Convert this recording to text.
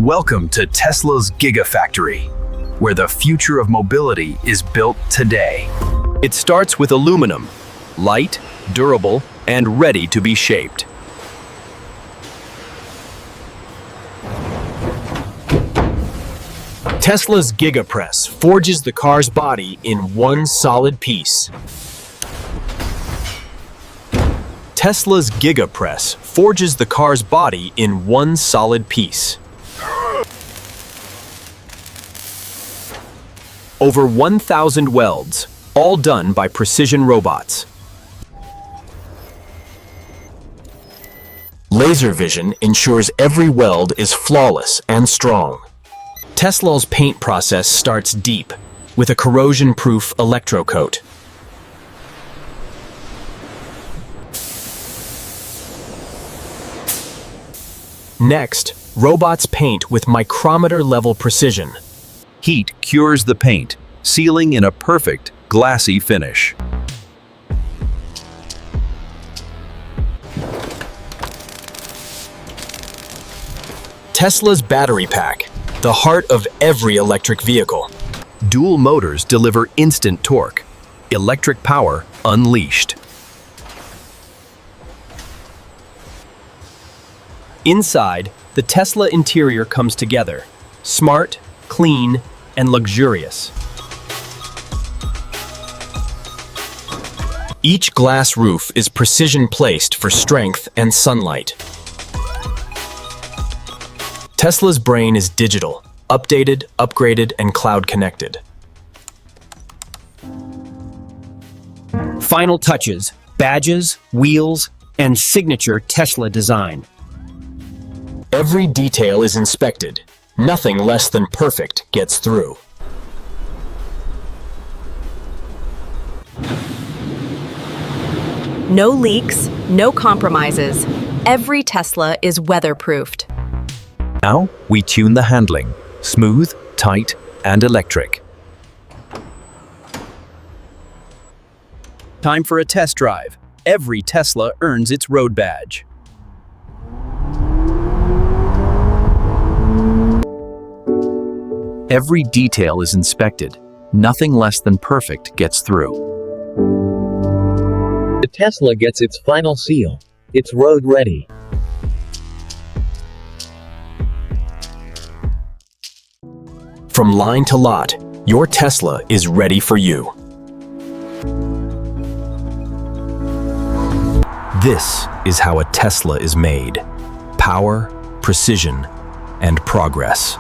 Welcome to Tesla's Gigafactory, where the future of mobility is built today. It starts with aluminum, light, durable, and ready to be shaped. Tesla's Gigapress forges the car's body in one solid piece. Tesla's Gigapress forges the car's body in one solid piece. Over 1,000 welds, all done by precision robots. Laser vision ensures every weld is flawless and strong. Tesla's paint process starts deep, with a corrosion-proof electrocoat. Next, robots paint with micrometer-level precision. Heat cures the paint, sealing in a perfect, glassy finish. Tesla's battery pack, the heart of every electric vehicle. Dual motors deliver instant torque. Electric power unleashed. Inside, the Tesla interior comes together, smart, clean, and luxurious. Each glass roof is precision placed for strength and sunlight. Tesla's brain is digital, updated, upgraded, and cloud connected. Final touches, badges, wheels, and signature Tesla design. Every detail is inspected. Nothing less than perfect gets through. No leaks, no compromises. Every Tesla is weatherproofed. Now we tune the handling, smooth, tight, and electric. Time for a test drive. Every Tesla earns its road badge. Every detail is inspected. Nothing less than perfect gets through. The Tesla gets its final seal. It's road ready. From line to lot, your Tesla is ready for you. This is how a Tesla is made. Power, precision, and progress.